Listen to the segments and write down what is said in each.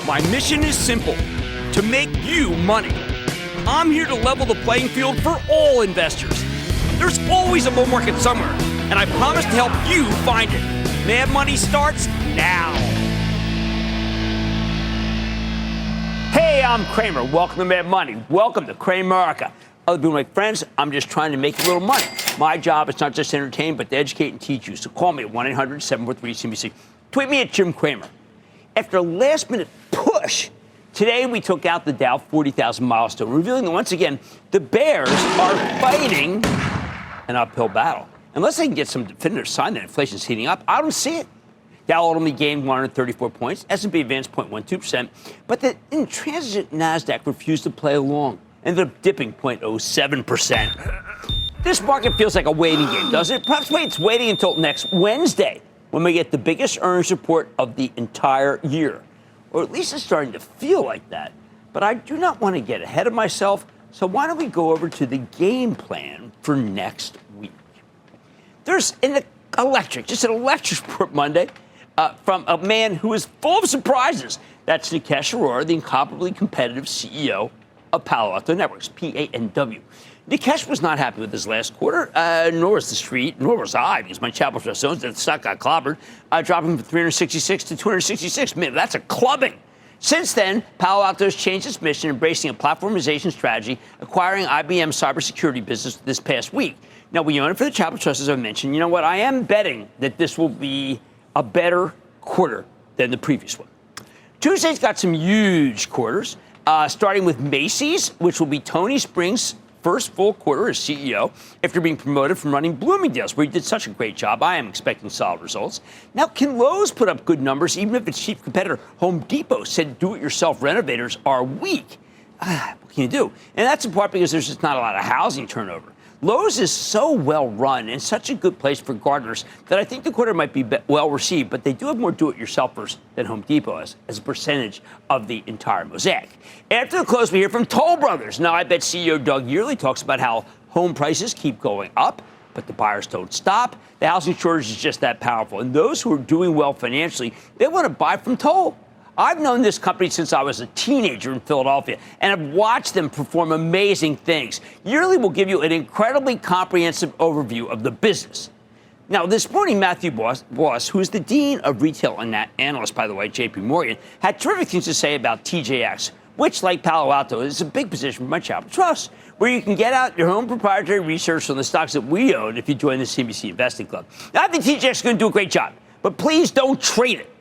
My mission is simple, to make you money. I'm here to level the playing field for all investors. There's always a bull market somewhere, and I promise to help you find it. Mad Money starts now. Hey, I'm Cramer. Welcome to Mad Money. Welcome to Cramerica. Other people like friends, I'm just trying to make a little money. My job is not just to entertain, but to educate and teach you. So call me at 1-800-743-CNBC. Tweet me at Jim Cramer. After a last-minute push, today we took out the Dow 40,000 milestone, revealing that once again, the bears are fighting an uphill battle. Unless they can get some definitive sign that inflation is heating up, I don't see it. Dow ultimately gained 134 points, S&P advanced 0.12%, but the intransigent NASDAQ refused to play along, ended up dipping 0.07%. This market feels like a waiting game, doesn't it? Perhaps it's waiting until next Wednesday, when we get the biggest earnings report of the entire year. Or at least it's starting to feel like that. But I do not want to get ahead of myself, so why don't we go over to the game plan for next week? There's an electric report Monday from a man who is full of surprises. That's Nikesh Arora, the incomparably competitive CEO of Palo Alto Networks, PANW. Nikesh was not happy with his last quarter, nor was the street, nor was I, because my Chapel Trust owns it. The stock got clobbered, dropping from 366 to 266. Man, that's a clubbing. Since then, Palo Alto has changed its mission, embracing a platformization strategy, acquiring IBM's cybersecurity business this past week. Now, we own it for the Chapel Trust, as I mentioned. You know what? I am betting that this will be a better quarter than the previous one. Tuesday's got some huge quarters, starting with Macy's, which will be Tony Spring's first full quarter as CEO after being promoted from running Bloomingdale's, where he did such a great job. I am expecting solid results. Now, can Lowe's put up good numbers, even if its chief competitor, Home Depot, said do-it-yourself renovators are weak? What can you do? And that's in part because there's just not a lot of housing turnover. Lowe's is so well run and such a good place for gardeners that I think the quarter might be well received, but they do have more do-it-yourselfers than Home Depot has as a percentage of the entire mosaic. After the close, we hear from Toll Brothers. Now, I bet CEO Doug Yearley talks about how home prices keep going up, but the buyers don't stop. The housing shortage is just that powerful. And those who are doing well financially, they want to buy from Toll. I've known this company since I was a teenager in Philadelphia, and I've watched them perform amazing things. Yearly will give you an incredibly comprehensive overview of the business. Now, this morning, Matthew Boss, who is the dean of retail analysts, by the way, J.P. Morgan, had terrific things to say about TJX, which, like Palo Alto, is a big position for my Chapel Trust, where you can get out your own proprietary research on the stocks that we own if you join the CNBC Investing Club. Now, I think TJX is going to do a great job, but please don't trade it.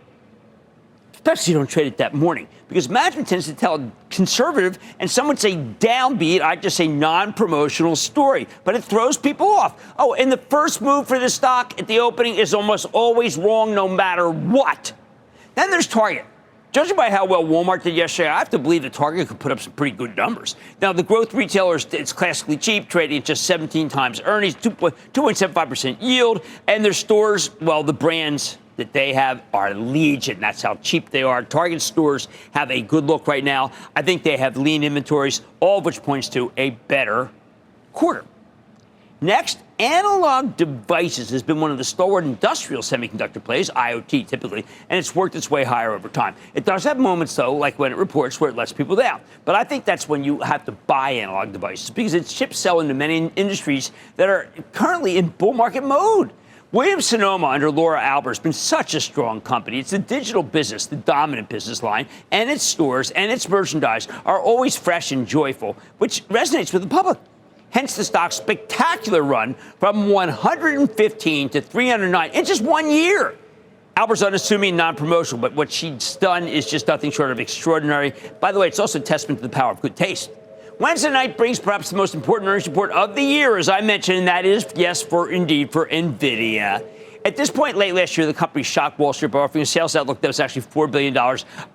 Especially don't trade it that morning, because management tends to tell a conservative, and some would say downbeat, I'd just say non-promotional story, but it throws people off. Oh, and the first move for the stock at the opening is almost always wrong no matter what. Then there's Target. Judging by how well Walmart did yesterday, I have to believe that Target could put up some pretty good numbers. Now, the growth retailer is classically cheap, trading at just 17 times earnings, 2.75% yield, and their stores, well, the brands that they have are legion. That's how cheap they are. Target stores have a good look right now. I think they have lean inventories, all of which points to a better quarter. Next, analog devices has been one of the stalwart industrial semiconductor plays, IoT typically, and it's worked its way higher over time. It does have moments, though, like when it reports where it lets people down. But I think that's when you have to buy analog devices, because its chips sell into many industries that are currently in bull market mode. Williams-Sonoma under Laura Albert has been such a strong company. It's the digital business, the dominant business line, and its stores and its merchandise are always fresh and joyful, which resonates with the public. Hence the stock's spectacular run from 115 to 309 in just 1 year. Albert's unassuming, non-promotional, but what she's done is just nothing short of extraordinary. By the way, it's also a testament to the power of good taste. Wednesday night brings perhaps the most important earnings report of the year, as I mentioned, and that is, yes, for NVIDIA. At this point late last year, the company shocked Wall Street by offering a sales outlook that was actually $4 billion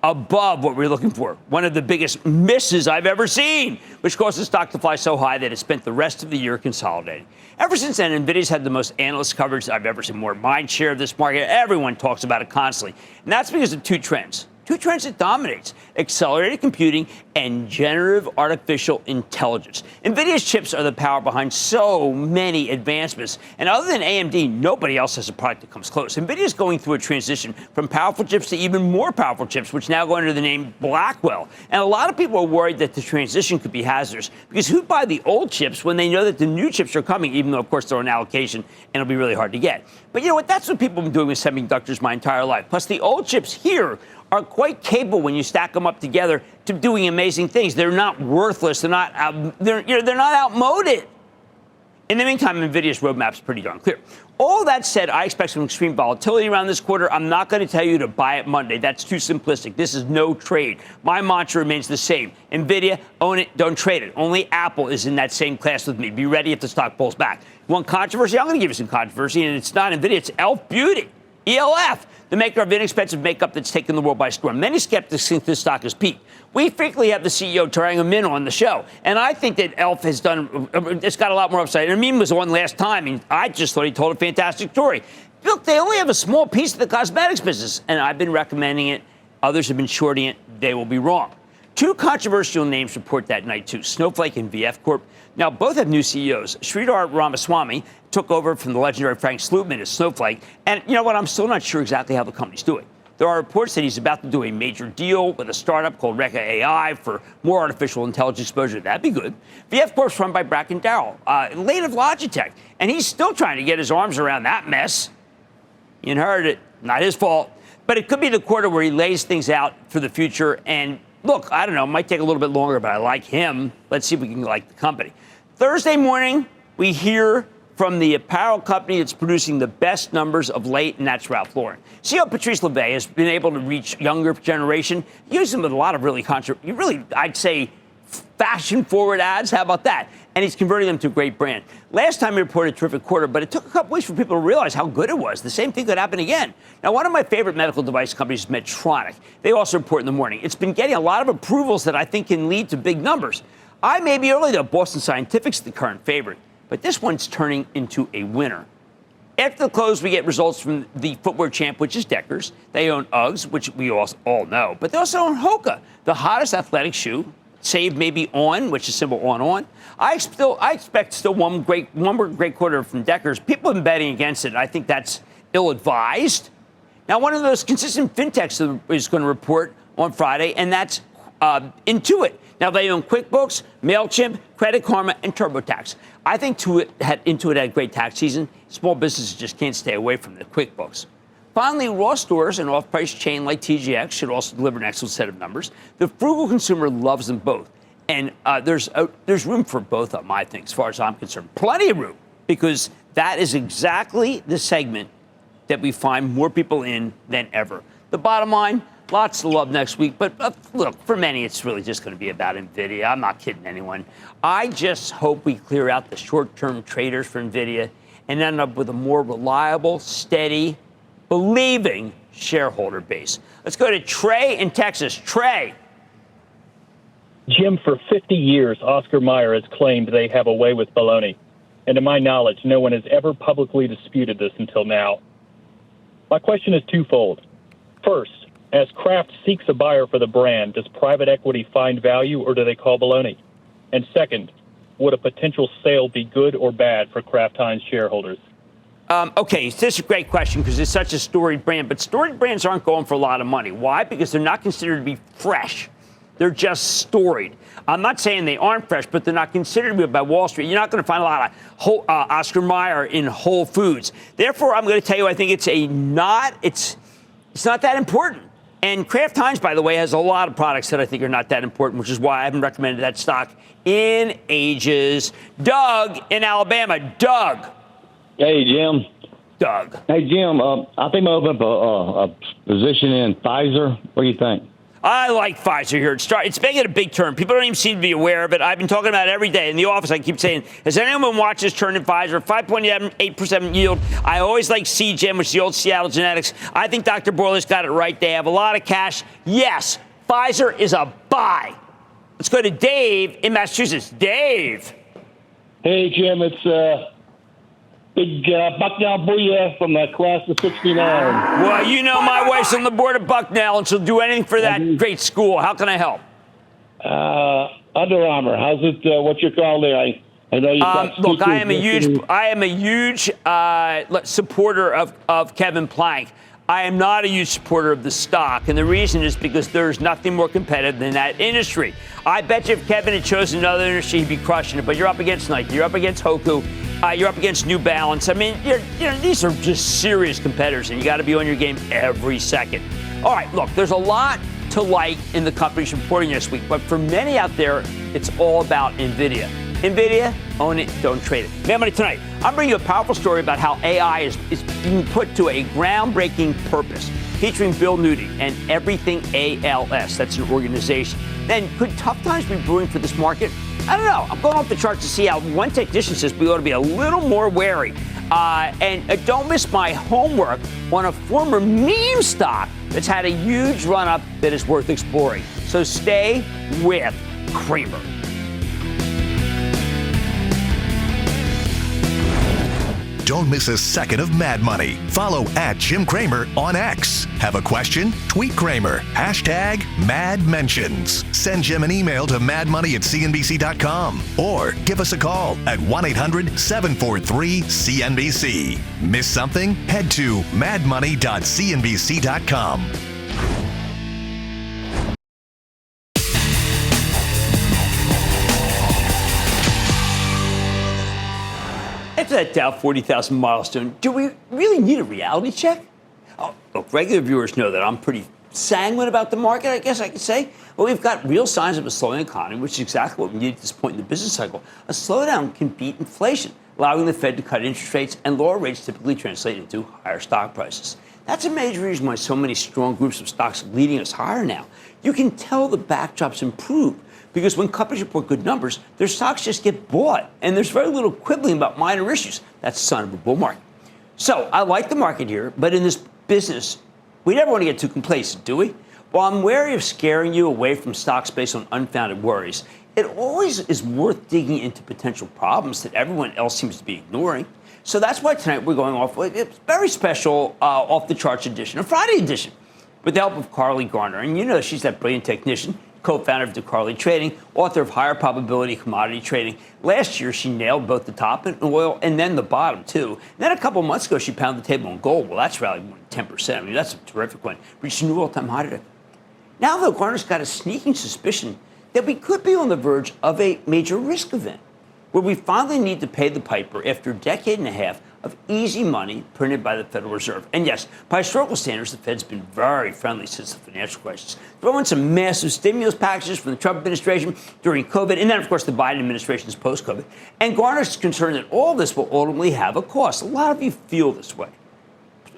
above what we were looking for. One of the biggest misses I've ever seen, which caused the stock to fly so high that it spent the rest of the year consolidating. Ever since then, NVIDIA's had the most analyst coverage I've ever seen, more mind share of this market. Everyone talks about it constantly. And that's because of two trends that dominates. accelerated computing, and generative artificial intelligence. NVIDIA's chips are the power behind so many advancements. And other than AMD, nobody else has a product that comes close. NVIDIA is going through a transition from powerful chips to even more powerful chips, which now go under the name Blackwell. And a lot of people are worried that the transition could be hazardous, because who'd buy the old chips when they know that the new chips are coming, even though, of course, they're on allocation and it'll be really hard to get. But you know what? That's what people have been doing with semiconductors my entire life. Plus, the old chips here are quite capable when you stack them up together to doing amazing things. They're not worthless. They're not outmoded. In the meantime, NVIDIA's roadmap's pretty darn clear. All that said, I expect some extreme volatility around this quarter. I'm not going to tell you to buy it Monday. That's too simplistic. This is no trade. My mantra remains the same. NVIDIA, own it, don't trade it. Only Apple is in that same class with me. Be ready if the stock pulls back. You want controversy? I'm going to give you some controversy, and it's not NVIDIA, it's e.l.f. Beauty. ELF, the maker of inexpensive makeup that's taken the world by storm. Many skeptics think this stock has peaked. We frequently have the CEO, Tarang Amin, on the show, and I think that ELF has done, it's got a lot more upside. And Amin was on last time, and I just thought he told a fantastic story. Look, they only have a small piece of the cosmetics business, and I've been recommending it. Others have been shorting it. They will be wrong. Two controversial names report that night, too, Snowflake and VF Corp. Now, both have new CEOs. Sridhar Ramaswamy took over from the legendary Frank Slootman as Snowflake. And you know what? I'm still not sure exactly how the company's doing. There are reports that he's about to do a major deal with a startup called Reka AI for more artificial intelligence exposure. That'd be good. VF Corp's run by Bracken Darrell, late of Logitech. And he's still trying to get his arms around that mess. He inherited it. Not his fault. But it could be the quarter where he lays things out for the future. And look, I don't know, it might take a little bit longer, but I like him. Let's see if we can like the company. Thursday morning, we hear from the apparel company that's producing the best numbers of late, and that's Ralph Lauren. CEO Patrice Louvet has been able to reach younger generation, use them with a lot of I'd say, fashion-forward ads. How about that? And he's converting them to a great brand. Last time he reported a terrific quarter, but it took a couple weeks for people to realize how good it was. The same thing could happen again. Now, one of my favorite medical device companies is Medtronic. They also report in the morning. It's been getting a lot of approvals that I think can lead to big numbers. I may be early, though. Boston Scientific's the current favorite. But this one's turning into a winner. After the close, we get results from the footwear champ, which is Deckers. They own Uggs, which we all know. But they also own Hoka, the hottest athletic shoe. Save maybe On, which is symbol on. I expect still one more great quarter from Deckers. People have been betting against it. I think that's ill-advised. Now, one of those consistent fintechs is going to report on Friday, and that's Intuit. Now, they own QuickBooks, MailChimp, Credit Karma, and TurboTax. I think Intuit had a great tax season. Small businesses just can't stay away from the QuickBooks. Finally, Ross Stores, an off-price chain like TJX, should also deliver an excellent set of numbers. The frugal consumer loves them both. And there's room for both of them, I think, as far as I'm concerned. Plenty of room, because that is exactly the segment that we find more people in than ever. The bottom line, lots to love next week. But look, for many, it's really just going to be about NVIDIA. I'm not kidding anyone. I just hope we clear out the short-term traders for NVIDIA and end up with a more reliable, steady, believing shareholder base. Let's go to Trey in Texas. Trey. Jim, for 50 years, Oscar Mayer has claimed they have a way with baloney. And to my knowledge, no one has ever publicly disputed this until now. My question is twofold. First, as Kraft seeks a buyer for the brand, does private equity find value or do they call baloney? And second, would a potential sale be good or bad for Kraft Heinz shareholders? Okay, this is a great question because it's such a storied brand, but storied brands aren't going for a lot of money. Why? Because they're not considered to be fresh. They're just storied. I'm not saying they aren't fresh, but they're not considered to be by Wall Street. You're not going to find a lot of Oscar Mayer in Whole Foods. Therefore, I'm going to tell you, I think it's not that important. And Kraft Heinz, by the way, has a lot of products that I think are not that important, which is why I haven't recommended that stock in ages. Doug in Alabama. Doug. Hey, Jim. Doug. Hey, Jim, I think I'll open up a position in Pfizer. What do you think? I like Pfizer here. It's making a big turn. People don't even seem to be aware of it. I've been talking about it every day in the office. I keep saying, has anyone watched this turn in Pfizer? 5.8% yield. I always like CGM, which is the old Seattle Genetics. I think Dr. Boiler's got it right. They have a lot of cash. Yes, Pfizer is a buy. Let's go to Dave in Massachusetts. Dave. Hey, Jim, it's Big Bucknell Booyah from the class of 69. Well, you know my wife's on the board of Bucknell, and she'll do anything for that great school. How can I help? Under Armour. How's it? What's your call there? I know you got look, I am a huge supporter of Kevin Plank. I am not a huge supporter of the stock, and the reason is because there's nothing more competitive than that industry. I bet you if Kevin had chosen another industry, he'd be crushing it. But you're up against Nike, you're up against Hoku, you're up against New Balance. I mean, these are just serious competitors, and you got to be on your game every second. All right, look, there's a lot to like in the companies reporting this week, but for many out there, it's all about NVIDIA. NVIDIA, own it, don't trade it. Mad Money tonight, I'm bringing you a powerful story about how AI is being put to a groundbreaking purpose, featuring Bill Newdy and Everything ALS. That's an organization. Then, could tough times be brewing for this market? I don't know. I'm going off the charts to see how one technician says we ought to be a little more wary. And don't miss my homework on a former meme stock that's had a huge run-up that is worth exploring. So stay with Cramer. Don't miss a second of Mad Money. Follow @Jim Cramer on X. Have a question? Tweet Cramer. #MadMentions. Send Jim an email to madmoney@cnbc.com or give us a call at 1-800-743-CNBC. Miss something? Head to madmoney.cnbc.com. After that Dow 40,000 milestone, do we really need a reality check? Oh, look, regular viewers know that I'm pretty sanguine about the market, I guess I could say. Well, we've got real signs of a slowing economy, which is exactly what we need at this point in the business cycle. A slowdown can beat inflation, allowing the Fed to cut interest rates, and lower rates typically translate into higher stock prices. That's a major reason why so many strong groups of stocks are leading us higher now. You can tell the backdrop's improved, because when companies report good numbers, their stocks just get bought, and there's very little quibbling about minor issues. That's a sign of a bull market. So I like the market here, but in this business, we never want to get too complacent, do we? While I'm wary of scaring you away from stocks based on unfounded worries, it always is worth digging into potential problems that everyone else seems to be ignoring. So that's why tonight we're going off with a very special off-the-charts edition, a Friday edition, with the help of Carly Garner. And you know she's that brilliant technician, co-founder of DeCarly Trading, author of Higher Probability Commodity Trading. Last year, she nailed both the top in oil and then the bottom, too. And then a couple months ago, she pounded the table on gold. Well, that's rallied more than 10%. I mean, that's a terrific one. Reached a new all-time high today. Now, though, Garner's got a sneaking suspicion that we could be on the verge of a major risk event, where we finally need to pay the piper after a decade and a half of easy money printed by the Federal Reserve. And yes, by historical standards, the Fed's been very friendly since the financial crisis. Throw in some massive stimulus packages from the Trump administration during COVID, and then, of course, the Biden administration's post-COVID. And Garner's concerned that all this will ultimately have a cost. A lot of you feel this way.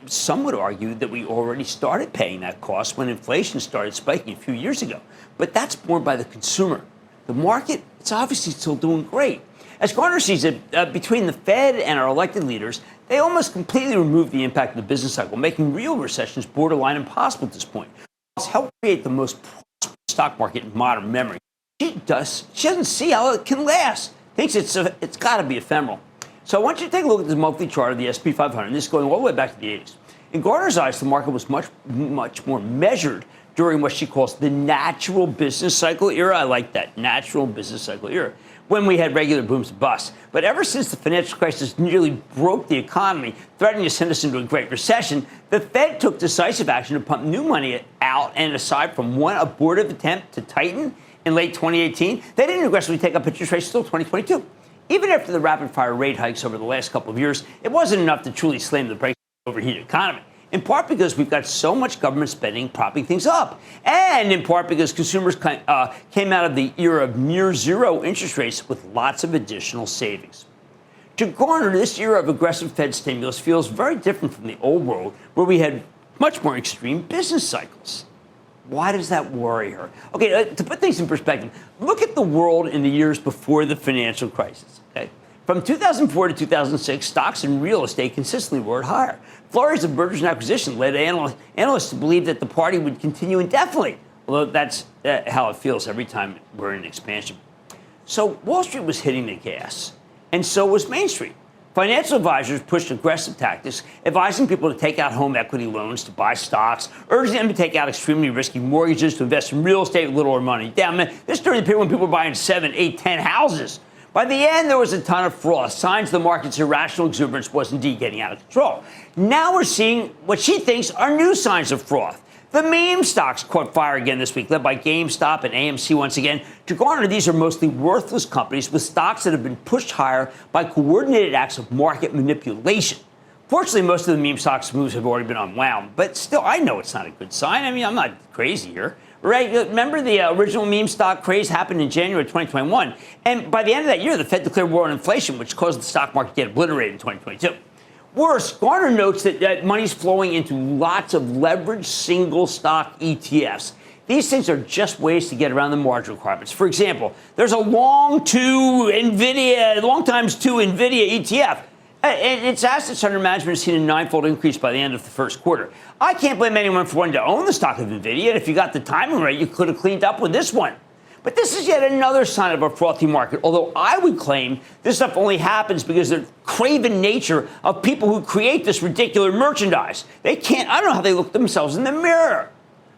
Some would argue that we already started paying that cost when inflation started spiking a few years ago. But that's borne by the consumer. The market, it's obviously still doing great. As Garner sees it, between the Fed and our elected leaders, they almost completely removed the impact of the business cycle, making real recessions borderline impossible at this point. It's helped create the most prosperous stock market in modern memory. She doesn't see how it can last. Thinks it's got to be ephemeral. So I want you to take a look at this monthly chart of the S&P 500. This is going all the way back to the 80s. In Garner's eyes, the market was much more measured during what she calls the natural business cycle era. I like that, natural business cycle era, when we had regular booms and busts. But ever since the financial crisis nearly broke the economy, threatening to send us into a great recession, the Fed took decisive action to pump new money out. And aside from one abortive attempt to tighten in late 2018, they didn't aggressively take up interest rates until 2022. Even after the rapid-fire rate hikes over the last couple of years, it wasn't enough to truly slam the brakes on the overheated economy. In part because we've got so much government spending propping things up. And in part because consumers came out of the era of near zero interest rates with lots of additional savings. To Garner, this era of aggressive Fed stimulus feels very different from the old world, where we had much more extreme business cycles. Why does that worry her? Okay, to put things in perspective, look at the world in the years before the financial crisis. Okay? From 2004 to 2006, stocks and real estate consistently roared higher. Flurries of mergers and acquisitions led analysts to believe that the party would continue indefinitely, although that's how it feels every time we're in expansion. So Wall Street was hitting the gas, and so was Main Street. Financial advisors pushed aggressive tactics, advising people to take out home equity loans to buy stocks, urging them to take out extremely risky mortgages to invest in real estate with little or money down. This during the period when people were buying 7, 8, 10 houses. By the end, there was a ton of fraud, signs the market's irrational exuberance was indeed getting out of control. Now we're seeing what she thinks are new signs of fraud. The meme stocks caught fire again this week, led by GameStop and AMC once again. To garner, these are mostly worthless companies with stocks that have been pushed higher by coordinated acts of market manipulation. Fortunately, most of the meme stocks moves have already been unwound, but still, I know it's not a good sign. I mean, I'm not crazy here. Right? Remember the original meme stock craze happened in January 2021, and by the end of that year, the Fed declared war on inflation, which caused the stock market to get obliterated in 2022. Worse, Garner notes that money's flowing into lots of leveraged single stock ETFs. These things are just ways to get around the margin requirements. For example, there's a long times 2 NVIDIA ETF. And its assets under management has seen a 9-fold increase by the end of the first quarter. I can't blame anyone for wanting to own the stock of NVIDIA. And if you got the timing right, you could have cleaned up with this one. But this is yet another sign of a frothy market, although I would claim this stuff only happens because of the craven nature of people who create this ridiculous merchandise. I don't know how they look themselves in the mirror.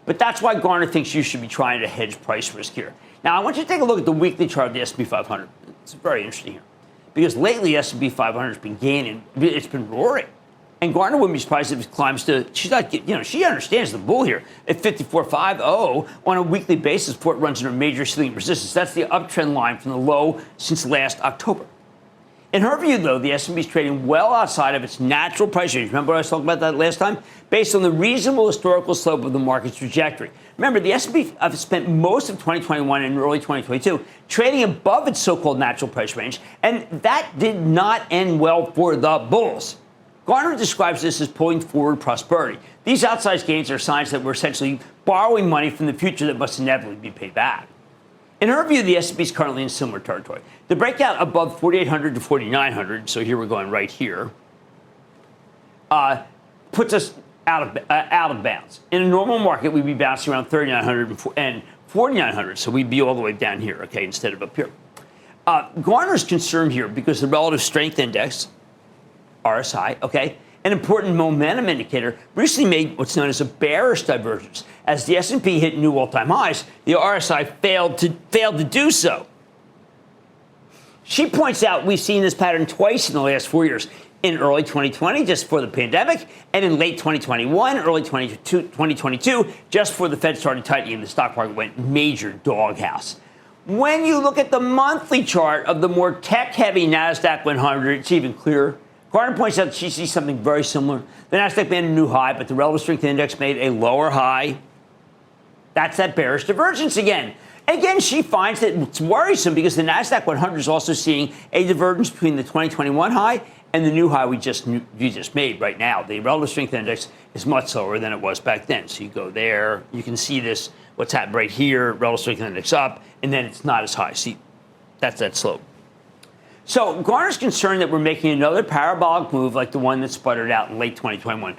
But that's why Garner thinks you should be trying to hedge price risk here. Now, I want you to take a look at the weekly chart of the S&P 500. It's very interesting here. Because lately, S&P 500 has been gaining. It's been roaring. And Garner wouldn't be surprised if it climbs to, she understands the bull here. At 54.50 on a weekly basis before it runs into a major ceiling resistance. That's the uptrend line from the low since last October. In her view, though, the S&P is trading well outside of its natural price range. Remember I was talking about that last time? Based on the reasonable historical slope of the market's trajectory. Remember, the S&P have spent most of 2021 and early 2022 trading above its so-called natural price range, and that did not end well for the bulls. Garner describes this as pulling forward prosperity. These outsized gains are signs that we're essentially borrowing money from the future that must inevitably be paid back. In her view, the S&P is currently in similar territory. The breakout above 4,800 to 4,900, so here we're going right here, puts us out of bounds. In a normal market, we'd be bouncing around 3,900 and 4,900, so we'd be all the way down here, okay, instead of up here. Garner's concerned here because the relative strength index, RSI, okay, an important momentum indicator, recently made what's known as a bearish divergence. As the S&P hit new all-time highs, the RSI failed to do so. She points out we've seen this pattern twice in the last 4 years. In early 2020, just before the pandemic, and in late 2021, early 2022, just before the Fed started tightening, the stock market went major doghouse. When you look at the monthly chart of the more tech-heavy NASDAQ 100, it's even clearer. Garner points out that she sees something very similar. The NASDAQ made a new high, but the relative strength index made a lower high. That's that bearish divergence again. Again, she finds that it's worrisome because the NASDAQ 100 is also seeing a divergence between the 2021 high and the new high we just made right now. The relative strength index is much lower than it was back then. So you go there, you can see this, what's happened right here, relative strength index up, and then it's not as high. See, that's that slope. So Garner's concerned that we're making another parabolic move like the one that sputtered out in late 2021.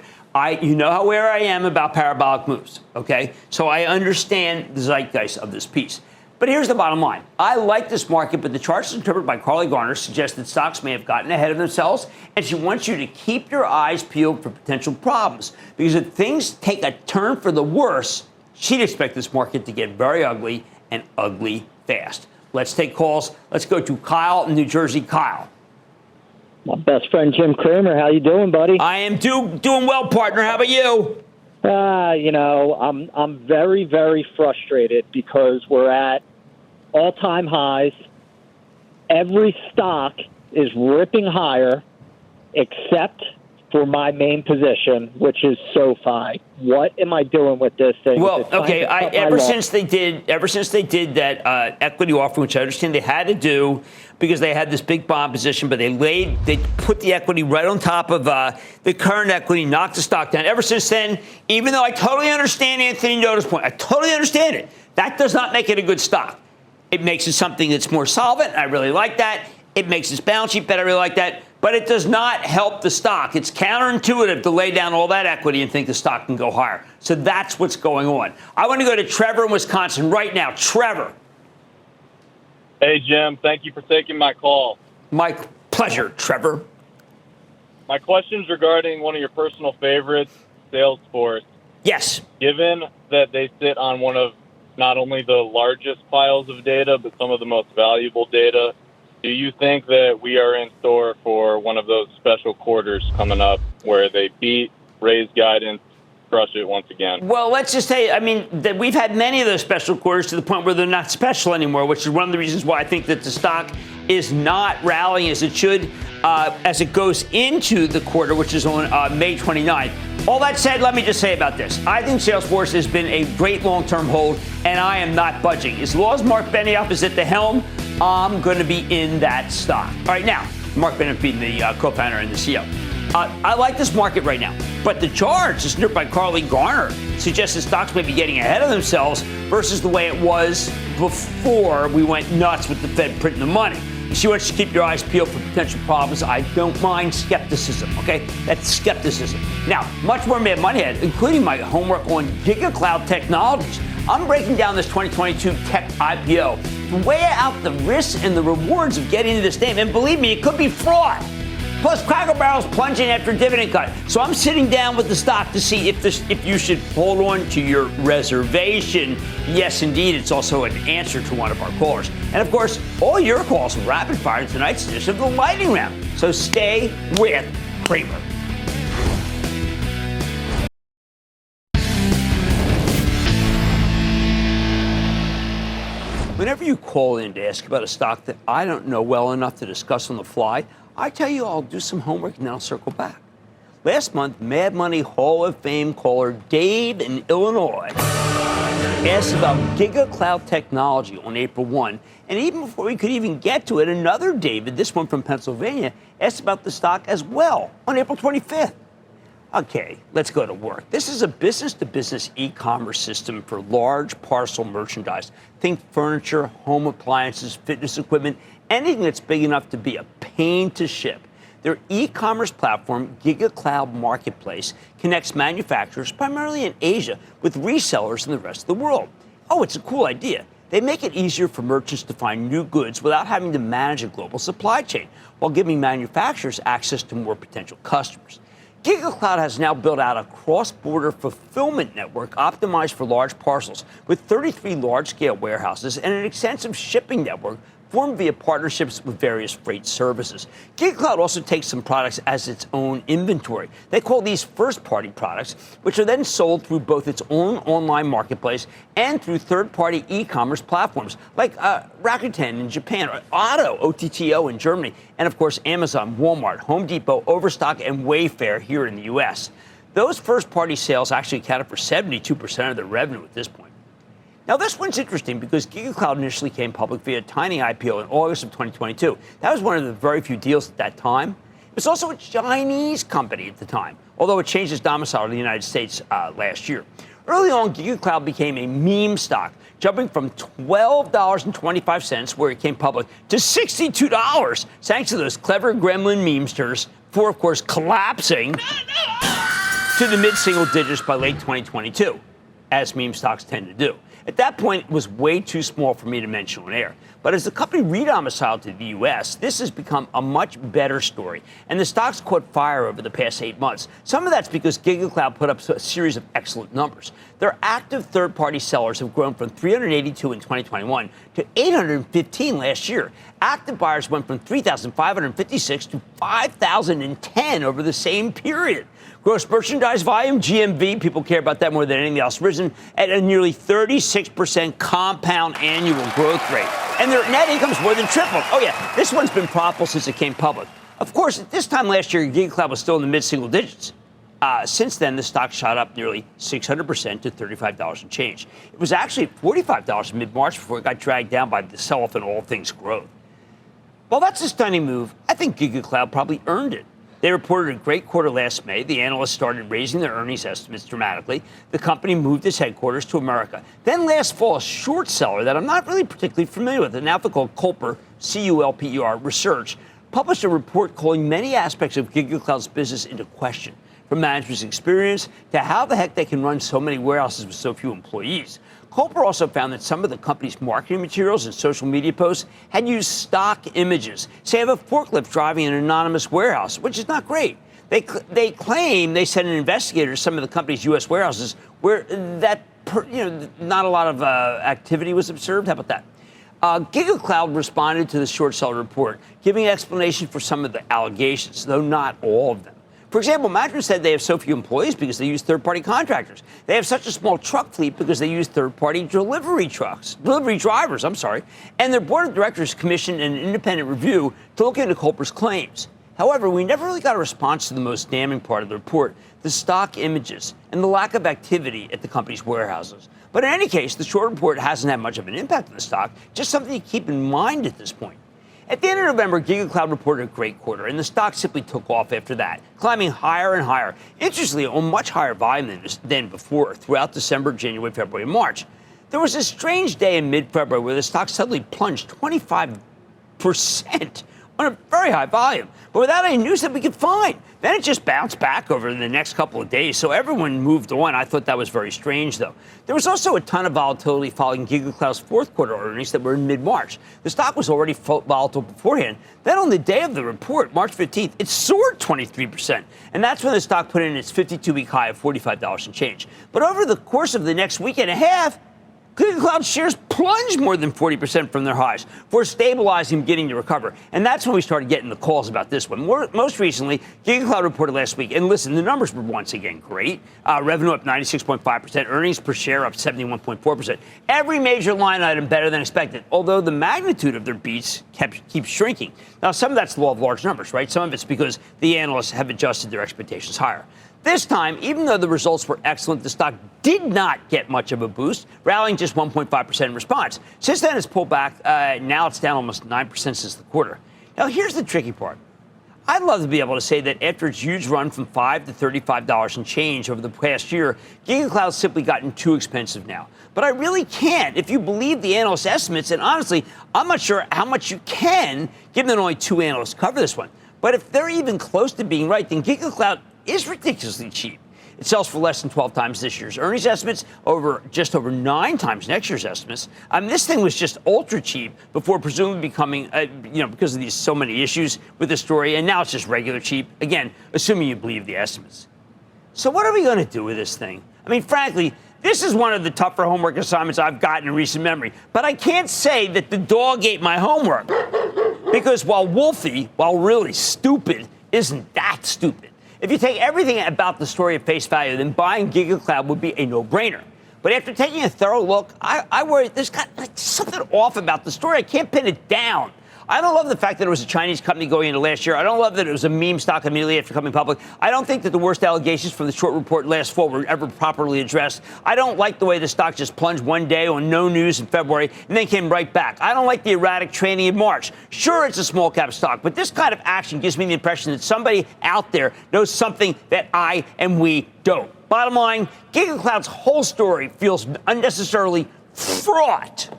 You know how aware I am about parabolic moves, okay? So I understand the zeitgeist of this piece. But here's the bottom line. I like this market, but the charts interpreted by Carly Garner suggest that stocks may have gotten ahead of themselves, and she wants you to keep your eyes peeled for potential problems. Because if things take a turn for the worse, she'd expect this market to get very ugly and ugly fast. Let's take calls. Let's go to Kyle in New Jersey. Kyle. My best friend, Jim Cramer. How you doing, buddy? I am doing well, partner. How about you? I'm very, very frustrated because we're at all-time highs. Every stock is ripping higher except for my main position, which is SoFi. What am I doing with this thing? Well, okay, ever since they did that equity offering, which I understand they had to do because they had this big bond position, but they put the equity right on top of the current equity, knocked the stock down. Ever since then, even though I totally understand Anthony Nota's point, I totally understand it, that does not make it a good stock. It makes it something that's more solvent. I really like that. It makes its balance sheet better. I really like that. But it does not help the stock. It's counterintuitive to lay down all that equity and think the stock can go higher. So that's what's going on. I want to go to Trevor in Wisconsin right now. Trevor. Hey, Jim. Thank you for taking my call. My pleasure, Trevor. My question's regarding one of your personal favorites, Salesforce. Yes. Given that they sit on one of not only the largest piles of data, but some of the most valuable data, do you think that we are in store for one of those special quarters coming up where they beat, raise guidance, crush it once again? Well, let's just say, I mean, that we've had many of those special quarters to the point where they're not special anymore, which is one of the reasons why I think that the stock is not rallying as it should as it goes into the quarter, which is on May 29th. All that said, let me just say about this. I think Salesforce has been a great long-term hold, and I am not budging. As long as Mark Benioff is at the helm, I'm going to be in that stock. All right, now, Mark Benioff being the co-founder and the CEO. I like this market right now, but the charge, as noted by Carly Garner, suggests that stocks may be getting ahead of themselves versus the way it was before we went nuts with the Fed printing the money. She wants you to keep your eyes peeled for potential problems. I don't mind skepticism, okay? That's skepticism. Now, much more Mad Money ahead, including my homework on GigCloud Technologies. I'm breaking down this 2022 tech IPO to weigh out the risks and the rewards of getting into this name. And believe me, it could be fraud. Plus, Cracker Barrel's plunging after dividend cut. So I'm sitting down with the stock to see if you should hold on to your reservation. Yes, indeed, it's also an answer to one of our callers. And, of course, all your calls are rapid fire in tonight's edition of the Lightning Round. So stay with Cramer. Whenever you call in to ask about a stock that I don't know well enough to discuss on the fly, I tell you I'll do some homework and then I'll circle back. Last month, Mad Money Hall of Fame caller Dave in Illinois asked about GigCloud Technology on April 1. And even before we could even get to it, another David, this one from Pennsylvania, asked about the stock as well on April 25th. Okay, let's go to work. This is a business-to-business e-commerce system for large parcel merchandise. Think furniture, home appliances, fitness equipment, anything that's big enough to be a pain to ship. Their e-commerce platform, GigCloud Marketplace, connects manufacturers, primarily in Asia, with resellers in the rest of the world. Oh, it's a cool idea. They make it easier for merchants to find new goods without having to manage a global supply chain, while giving manufacturers access to more potential customers. GigCloud has now built out a cross-border fulfillment network optimized for large parcels, with 33 large-scale warehouses and an extensive shipping network formed via partnerships with various freight services. GigCloud also takes some products as its own inventory. They call these first-party products, which are then sold through both its own online marketplace and through third-party e-commerce platforms like Rakuten in Japan, or OTTO in Germany, and, of course, Amazon, Walmart, Home Depot, Overstock, and Wayfair here in the U.S. Those first-party sales actually accounted for 72% of their revenue at this point. Now, this one's interesting because GigCloud initially came public via a tiny IPO in August of 2022. That was one of the very few deals at that time. It was also a Chinese company at the time, although it changed its domicile to the United States last year. Early on, GigCloud became a meme stock, jumping from $12.25, where it came public, to $62, thanks to those clever gremlin memesters, before, of course, collapsing to the mid-single digits by late 2022, as meme stocks tend to do. At that point, it was way too small for me to mention on air. But as the company redomiciled to the U.S., this has become a much better story. And the stock's caught fire over the past 8 months. Some of that's because GigCloud put up a series of excellent numbers. Their active third-party sellers have grown from 382 in 2021 to 815 last year. Active buyers went from 3,556 to 5,010 over the same period. Gross merchandise volume, GMV, people care about that more than anything else, risen at a nearly 36% compound annual growth rate. And their net income's more than tripled. Oh, yeah, this one's been profitable since it came public. Of course, at this time last year, GigCloud was still in the mid-single digits. Since then, the stock shot up nearly 600% to $35 and change. It was actually at $45 in mid-March before it got dragged down by the sell-off in all things growth. While that's a stunning move, I think GigCloud probably earned it. They reported a great quarter last May. The analysts started raising their earnings estimates dramatically. The company moved its headquarters to America. Then last fall, a short seller that I'm not really particularly familiar with, an outfit called Culper, C-U-L-P-E-R Research, published a report calling many aspects of GigCloud's business into question, from management's experience to how the heck they can run so many warehouses with so few employees. Culper also found that some of the company's marketing materials and social media posts had used stock images, say of a forklift driving an anonymous warehouse, which is not great. They claim they sent an investigator to some of the company's U.S. warehouses where not a lot of activity was observed. How about that? GigCloud responded to the short seller report, giving explanation for some of the allegations, though not all of them. For example, management said they have so few employees because they use third-party contractors. They have such a small truck fleet because they use third-party delivery drivers, and their board of directors commissioned an independent review to look into Culper's claims. However, we never really got a response to the most damning part of the report, the stock images and the lack of activity at the company's warehouses. But in any case, the short report hasn't had much of an impact on the stock, just something to keep in mind at this point. At the end of November, GigCloud reported a great quarter, and the stock simply took off after that, climbing higher and higher, interestingly, on much higher volume than before throughout December, January, February, and March. There was a strange day in mid-February where the stock suddenly plunged 25% on a very high volume, but without any news that we could find. Then it just bounced back over the next couple of days, so everyone moved on. I thought that was very strange, though. There was also a ton of volatility following GigCloud's fourth quarter earnings that were in mid-March. The stock was already volatile beforehand. Then on the day of the report, March 15th, it soared 23%, and that's when the stock put in its 52-week high of $45 and change. But over the course of the next week and a half, GigCloud shares plunged more than 40% from their highs, for stabilizing, beginning to recover. And that's when we started getting the calls about this one. Most recently, GigCloud reported last week, and listen, the numbers were once again great. Revenue up 96.5%, earnings per share up 71.4%. Every major line item better than expected, although the magnitude of their beats keeps shrinking. Now, some of that's the law of large numbers, right? Some of it's because the analysts have adjusted their expectations higher. This time, even though the results were excellent, the stock did not get much of a boost, rallying just 1.5% in response. Since then, it's pulled back. Now it's down almost 9% since the quarter. Now, here's the tricky part. I'd love to be able to say that after its huge run from $5 to $35 and change over the past year, GigCloud's simply gotten too expensive now. But I really can't if you believe the analyst estimates, and honestly, I'm not sure how much you can, given that only two analysts cover this one. But if they're even close to being right, then GigCloud is ridiculously cheap. It sells for less than 12 times this year's earnings estimates, just over 9 times next year's estimates. This thing was just ultra cheap before presumably becoming, because of these so many issues with the story, and now it's just regular cheap. Again, assuming you believe the estimates. So what are we going to do with this thing? Frankly, this is one of the tougher homework assignments I've gotten in recent memory. But I can't say that the dog ate my homework, because while Wolfie, while really stupid, isn't that stupid. If you take everything about the story at face value, then buying GigCloud would be a no-brainer. But after taking a thorough look, I worry there's got something off about the story. I can't pin it down. I don't love the fact that it was a Chinese company going into last year. I don't love that it was a meme stock immediately after coming public. I don't think that the worst allegations from the short report last fall were ever properly addressed. I don't like the way the stock just plunged one day on no news in February and then came right back. I don't like the erratic trading in March. Sure, it's a small cap stock, but this kind of action gives me the impression that somebody out there knows something that I and we don't. Bottom line, GigCloud's whole story feels unnecessarily fraught.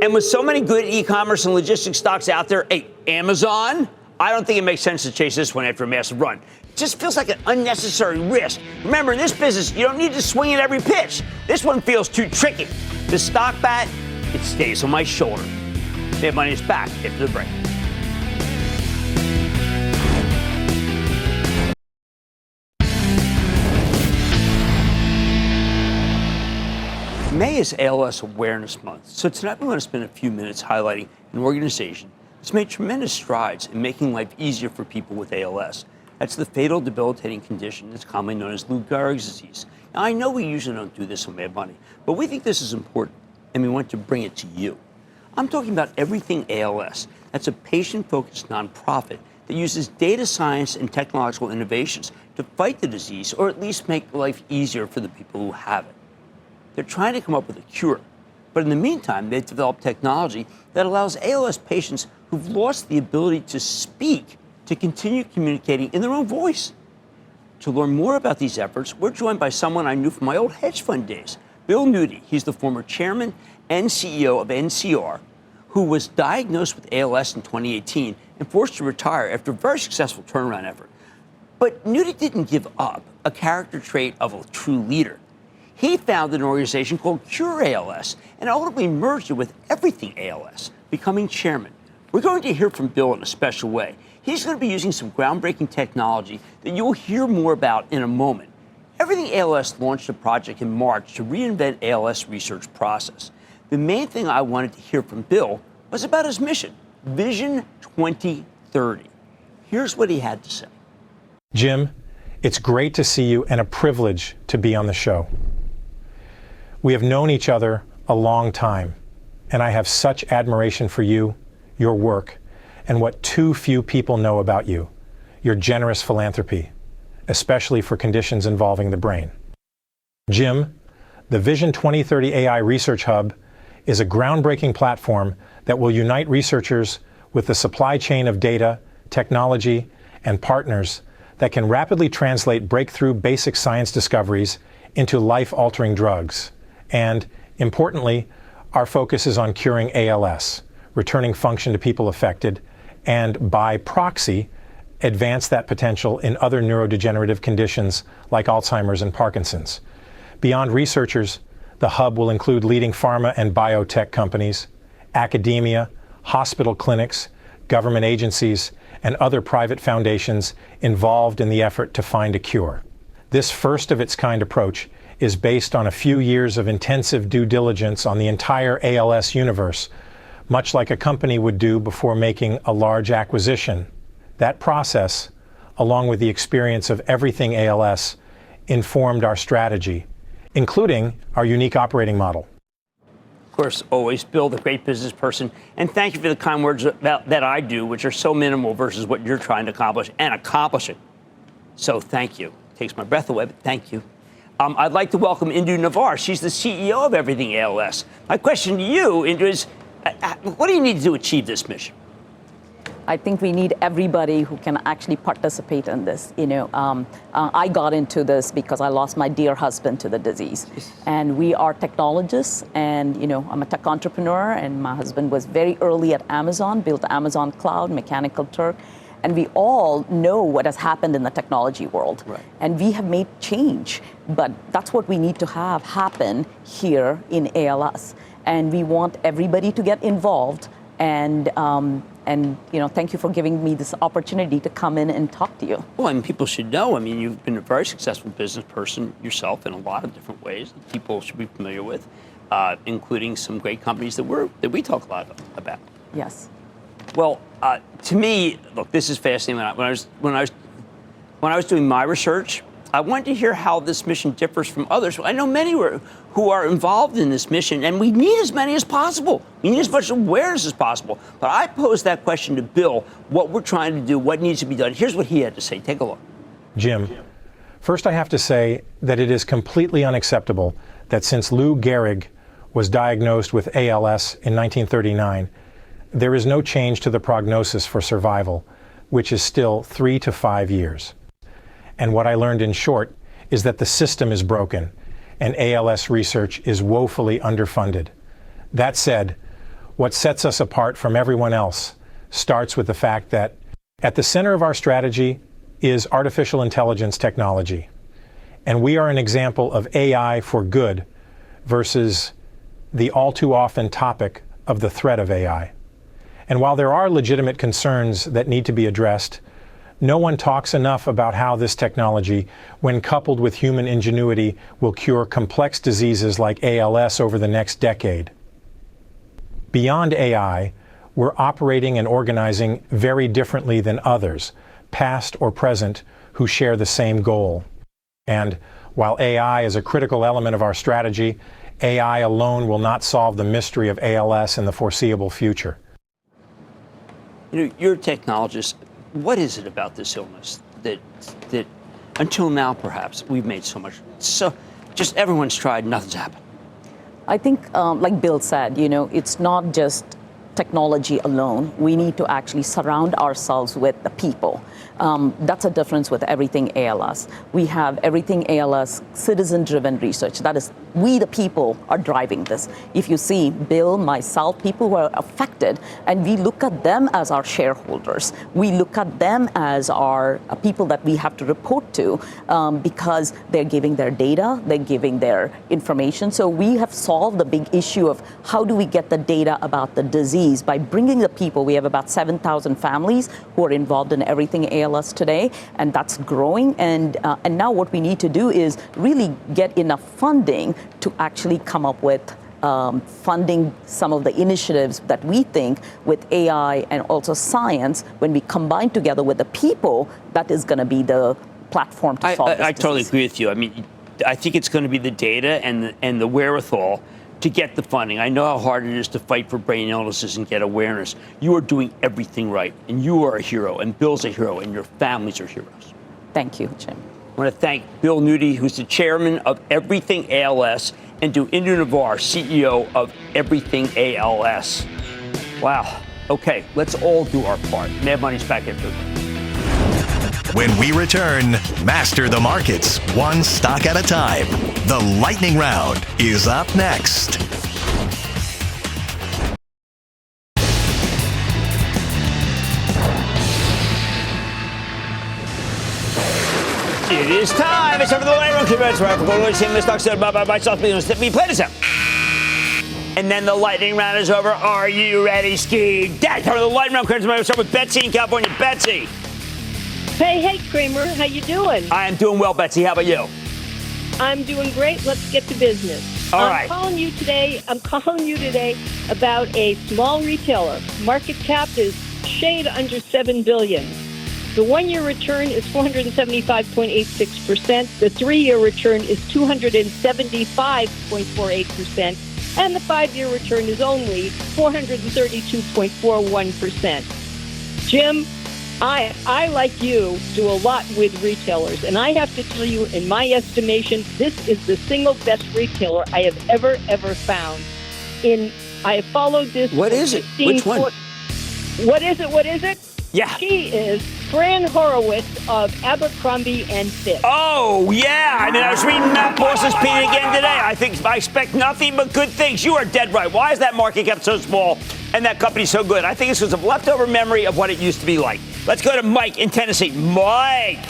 And with so many good e-commerce and logistics stocks out there, Amazon, I don't think it makes sense to chase this one after a massive run. It just feels like an unnecessary risk. Remember, in this business, you don't need to swing at every pitch. This one feels too tricky. The stock bat, it stays on my shoulder. Mad Money is back after the break. May is ALS Awareness Month, so tonight we want to spend a few minutes highlighting an organization that's made tremendous strides in making life easier for people with ALS. That's the fatal, debilitating condition that's commonly known as Lou Gehrig's disease. Now, I know we usually don't do this on Mad Money, but we think this is important, and we want to bring it to you. I'm talking about Everything ALS. That's a patient-focused nonprofit that uses data science and technological innovations to fight the disease, or at least make life easier for the people who have it. They're trying to come up with a cure. But in the meantime, they've developed technology that allows ALS patients who've lost the ability to speak to continue communicating in their own voice. To learn more about these efforts, we're joined by someone I knew from my old hedge fund days, Bill Nudi. He's the former chairman and CEO of NCR, who was diagnosed with ALS in 2018 and forced to retire after a very successful turnaround effort. But Nudi didn't give up, a character trait of a true leader. He founded an organization called Cure ALS and ultimately merged it with Everything ALS, becoming chairman. We're going to hear from Bill in a special way. He's going to be using some groundbreaking technology that you'll hear more about in a moment. Everything ALS launched a project in March to reinvent ALS research process. The main thing I wanted to hear from Bill was about his mission, Vision 2030. Here's what he had to say. Jim, it's great to see you and a privilege to be on the show. We have known each other a long time, and I have such admiration for you, your work, and what too few people know about you, your generous philanthropy, especially for conditions involving the brain. Jim, the Vision 2030 AI Research Hub is a groundbreaking platform that will unite researchers with the supply chain of data, technology, and partners that can rapidly translate breakthrough basic science discoveries into life-altering drugs. And, importantly, our focus is on curing ALS, returning function to people affected, and by proxy, advance that potential in other neurodegenerative conditions like Alzheimer's and Parkinson's. Beyond researchers, the hub will include leading pharma and biotech companies, academia, hospital clinics, government agencies, and other private foundations involved in the effort to find a cure. This first-of-its-kind approach is based on a few years of intensive due diligence on the entire ALS universe, much like a company would do before making a large acquisition. That process, along with the experience of everything ALS, informed our strategy, including our unique operating model. Of course, always Bill, the great business person, and thank you for the kind words that I do, which are so minimal versus what you're trying to accomplish and accomplishing. So thank you. Takes my breath away, but thank you. I'd like to welcome Indu Navar. She's the CEO of Everything ALS. My question to you, Indu, is what do you need to do to achieve this mission? I think we need everybody who can actually participate in this. I got into this because I lost my dear husband to the disease. And we are technologists, and I'm a tech entrepreneur, and my husband was very early at Amazon, built Amazon Cloud, Mechanical Turk, and we all know what has happened in the technology world. Right. And we have made change, but that's what we need to have happen here in ALS. And we want everybody to get involved, and thank you for giving me this opportunity to come in and talk to you. Well, and people should know, you've been a very successful business person yourself in a lot of different ways that people should be familiar with, including some great companies that we talk a lot about. Yes. Well, to me, look, this is fascinating. When I was doing my research, I wanted to hear how this mission differs from others. I know many who are involved in this mission, and we need as many as possible. We need as much awareness as possible. But I posed that question to Bill, what we're trying to do, what needs to be done. Here's what he had to say. Take a look. Jim, first I have to say that it is completely unacceptable that since Lou Gehrig was diagnosed with ALS in 1939, there is no change to the prognosis for survival, which is still 3 to 5 years. And what I learned in short is that the system is broken and ALS research is woefully underfunded. That said, what sets us apart from everyone else starts with the fact that at the center of our strategy is artificial intelligence technology. And we are an example of AI for good versus the all too often topic of the threat of AI. And while there are legitimate concerns that need to be addressed, no one talks enough about how this technology, when coupled with human ingenuity, will cure complex diseases like ALS over the next decade. Beyond AI, we're operating and organizing very differently than others, past or present, who share the same goal. And while AI is a critical element of our strategy, AI alone will not solve the mystery of ALS in the foreseeable future. You're a technologist. What is it about this illness that until now, perhaps, we've made so much? So just everyone's tried, nothing's happened. I think, like Bill said, it's not just technology alone. We need to actually surround ourselves with the people. That's a difference with Everything ALS. We have Everything ALS citizen-driven research. That is we, the people, are driving this. If you see Bill, myself, people who are affected, and we look at them as our shareholders. We look at them as our people that we have to report to because they're giving their data, they're giving their information. So we have solved the big issue of how do we get the data about the disease by bringing the people. We have about 7,000 families who are involved in everything ALS today, and that's growing. And now what we need to do is really get enough funding to actually come up with funding some of the initiatives that we think with AI and also science, when we combine together with the people, that is going to be the platform to solve this I totally disease. agree with you. I mean, I think it's going to be the data and the wherewithal to get the funding. I know how hard it is to fight for brain illnesses and get awareness. You are doing everything right, and you are a hero, and Bill's a hero, and your families are heroes. Thank you, Jim. I want to thank Bill Nudi, who's the chairman of Everything ALS, and to Indu Navar, CEO of Everything ALS. Wow. Okay, let's all do our part. Mad Money's back in food. When we return, master the markets one stock at a time. The lightning round is up next. It is time. It's time for the lightning round. Where I'm going to sing the stocks by myself. We play this out. And then the lightning round is over. Are you ready, Ski? That's time for the lightning round. We'll start with Betsy in California. Betsy. Hey, Cramer. How you doing? I am doing well, Betsy. How about you? I'm doing great. Let's get to business. All right. I'm calling you today about a small retailer. Market cap is shade under $7 billion. The one-year return is 475.86%. The three-year return is 275.48%. And the five-year return is only 432.41%. Jim, I, like you, do a lot with retailers. And I have to tell you, in my estimation, this is the single best retailer I have ever found. I have followed this. What is it? Which one? What is it? Yeah. She is Fran Horowitz of Abercrombie & Fitch. Oh, yeah. I mean, I was reading Matt Boss's piece again today. I expect nothing but good things. You are dead right. Why is that market cap so small and that company so good? I think it's because of leftover memory of what it used to be like. Let's go to Mike in Tennessee. Mike.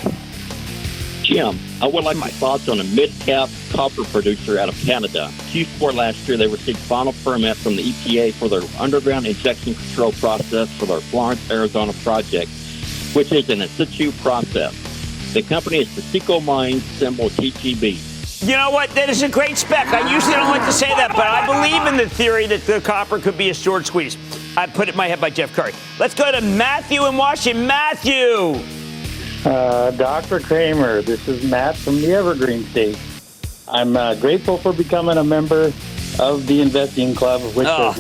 Jim, I would like my thoughts on a mid-cap copper producer out of Canada. Q4 last year, they received final permit from the EPA for their underground injection control process for their Florence, Arizona project, which is an in-situ process. The company is Pacifico Mines, symbol TTB. You know what? That is a great spec. I usually don't like to say that, but I believe in the theory that the copper could be a short squeeze. I put it in my head by Jeff Curry. Let's go to Matthew in Washington. Matthew. Dr. Cramer, this is Matt from the Evergreen State. I'm grateful for becoming a member of the Investing Club, which has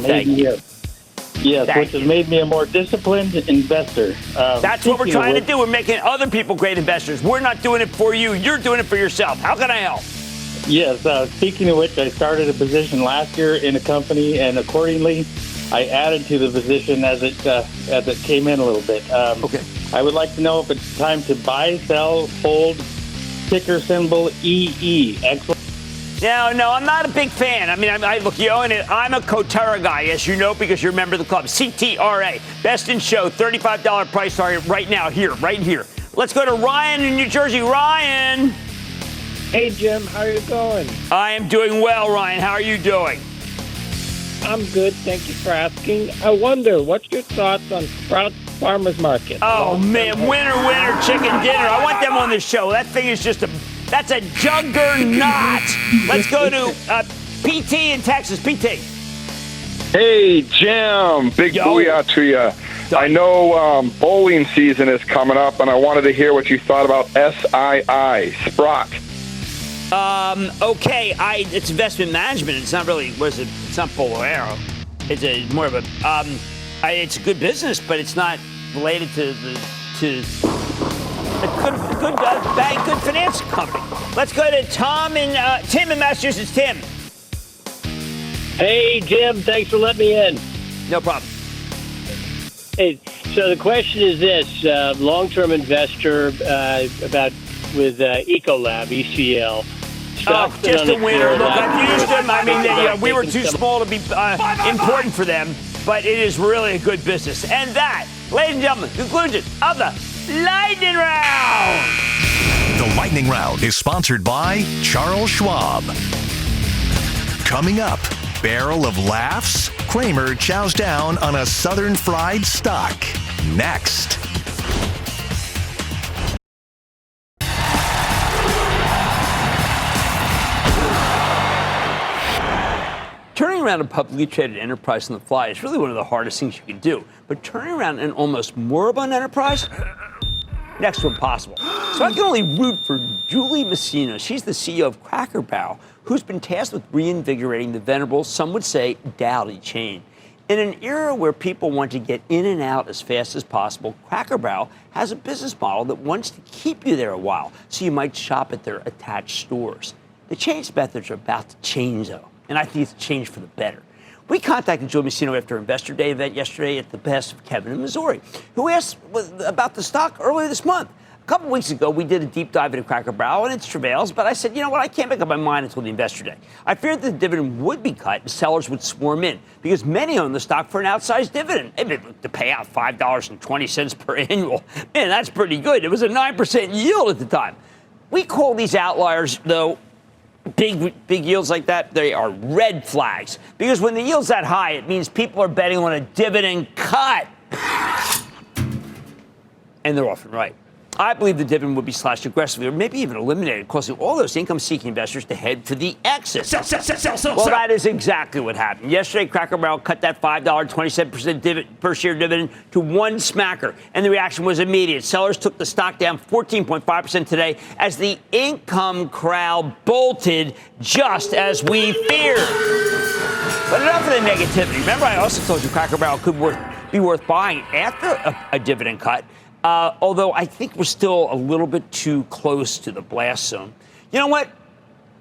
made me a more disciplined investor. That's what we're trying to do. We're making other people great investors. We're not doing it for you. You're doing it for yourself. How can I help? Yes. Speaking of which, I started a position last year in a company, and accordingly, I added to the position as it came in a little bit. Okay. I would like to know if it's time to buy, sell, hold, ticker symbol EE. Excellent. No, I'm not a big fan. I mean, look, you own it. I'm a Coterra guy, as you know, because you're a member of the club. CTRA, best in show, $35 price target right now, right here. Let's go to Ryan in New Jersey. Ryan. Hey, Jim, how are you going? I am doing well, Ryan. How are you doing? I'm good. Thank you for asking. I wonder, what's your thoughts on Sprouts Farmers Market? Oh, man, winner, chicken dinner. I want them on the show. That thing is that's a juggernaut. Let's go to PT in Texas. PT. Hey, Jim. Big booyah to you. I know bowling season is coming up, and I wanted to hear what you thought about SII, Sprott. Okay, it's investment management. It's not really, it's not Bolero. It's more of a, it's a good business, but it's not related to a good bank, good finance company. Let's go to Tim in Massachusetts. Tim. Hey, Jim. Thanks for letting me in. No problem. Hey, so the question is this: long-term investor with Ecolab, ECL. just a winner. Look, I've used them. I mean, we were too small to be important for them, but it is really a good business. And that, ladies and gentlemen, conclusion of the Lightning Round. The Lightning Round is sponsored by Charles Schwab. Coming up, barrel of laughs? Cramer chows down on a Southern fried stock. Next. Turning around a publicly traded enterprise on the fly is really one of the hardest things you can do. But turning around an almost moribund enterprise? Next to impossible. So I can only root for Julie Messina. She's the CEO of Cracker Barrel, who's been tasked with reinvigorating the venerable, some would say, dowdy chain. In an era where people want to get in and out as fast as possible, Cracker Barrel has a business model that wants to keep you there a while, so you might shop at their attached stores. The change methods are about to change, though, and I think it's changed for the better. We contacted Julie Messina after Investor Day event yesterday at the behest of Kevin in Missouri, who asked about the stock earlier this month. A couple weeks ago, we did a deep dive into Cracker Barrel and its travails, but I said, you know what, I can't make up my mind until the Investor Day. I feared the dividend would be cut and sellers would swarm in because many own the stock for an outsized dividend. To pay out $5.20 per annual. Man, that's pretty good. It was a 9% yield at the time. We call these outliers, though, big yields like that, they are red flags. Because when the yield's that high, it means people are betting on a dividend cut. And they're often right. I believe the dividend would be slashed aggressively or maybe even eliminated, causing all those income-seeking investors to head for the exit. Sell. Well, that is exactly what happened. Yesterday, Cracker Barrel cut that $5.27 per share dividend to one smacker, and the reaction was immediate. Sellers took the stock down 14.5% today as the income crowd bolted just as we feared. But enough of the negativity. Remember, I also told you Cracker Barrel could be worth buying after a dividend cut. Although I think we're still a little bit too close to the blast zone. You know what?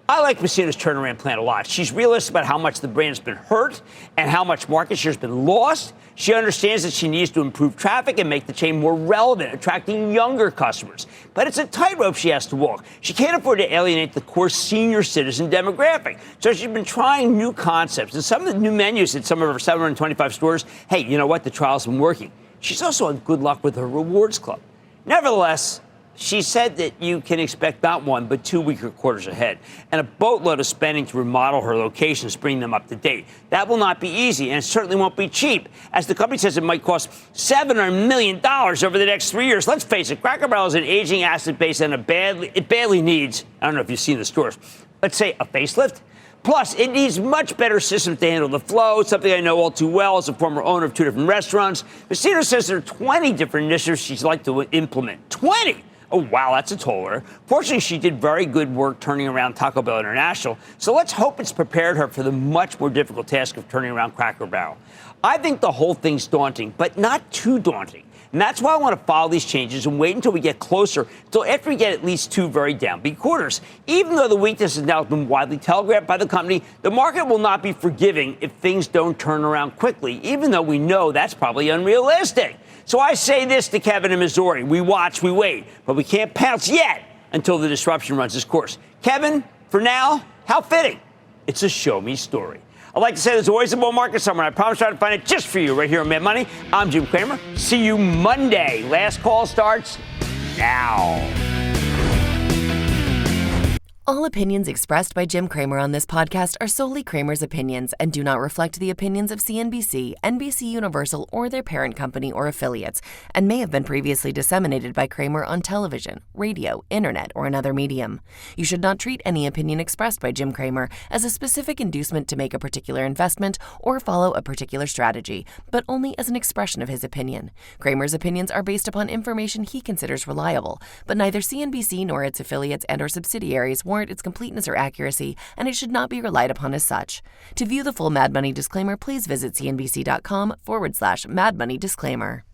I like Messina's turnaround plan a lot. She's realistic about how much the brand's been hurt and how much market share's been lost. She understands that she needs to improve traffic and make the chain more relevant, attracting younger customers. But it's a tightrope she has to walk. She can't afford to alienate the core senior citizen demographic. So she's been trying new concepts. And some of the new menus at some of her 725 stores, hey, you know what? The trial's been working. She's also had good luck with her rewards club. Nevertheless, she said that you can expect not one, but 2 weaker quarters ahead, and a boatload of spending to remodel her locations, bring them up to date. That will not be easy, and it certainly won't be cheap, as the company says it might cost $700 million over the next 3 years. Let's face it, Cracker Barrel is an aging asset base, and it badly needs, I don't know if you've seen the stores, let's say a facelift. Plus, it needs much better systems to handle the flow, something I know all too well as a former owner of 2 different restaurants. Messina says there are 20 different initiatives she'd like to implement. 20! Oh, wow, that's a tall order. Fortunately, she did very good work turning around Taco Bell International, so let's hope it's prepared her for the much more difficult task of turning around Cracker Barrel. I think the whole thing's daunting, but not too daunting. And that's why I want to follow these changes and wait until we get closer, until after we get at least 2 very downbeat quarters. Even though the weakness has now been widely telegraphed by the company, the market will not be forgiving if things don't turn around quickly, even though we know that's probably unrealistic. So I say this to Kevin in Missouri. We watch, we wait, but we can't pounce yet until the disruption runs its course. Kevin, for now, how fitting. It's a show me story. I'd like to say there's always a bull market somewhere. I promise to try to find it just for you right here on Mad Money. I'm Jim Cramer. See you Monday. Last call starts now. All opinions expressed by Jim Cramer on this podcast are solely Cramer's opinions and do not reflect the opinions of CNBC, NBC Universal, or their parent company or affiliates, and may have been previously disseminated by Cramer on television, radio, internet, or another medium. You should not treat any opinion expressed by Jim Cramer as a specific inducement to make a particular investment or follow a particular strategy, but only as an expression of his opinion. Cramer's opinions are based upon information he considers reliable, but neither CNBC nor its affiliates and or subsidiaries warrant its completeness or accuracy, and it should not be relied upon as such. To view the full Mad Money disclaimer, please visit cnbc.com/Mad Money disclaimer.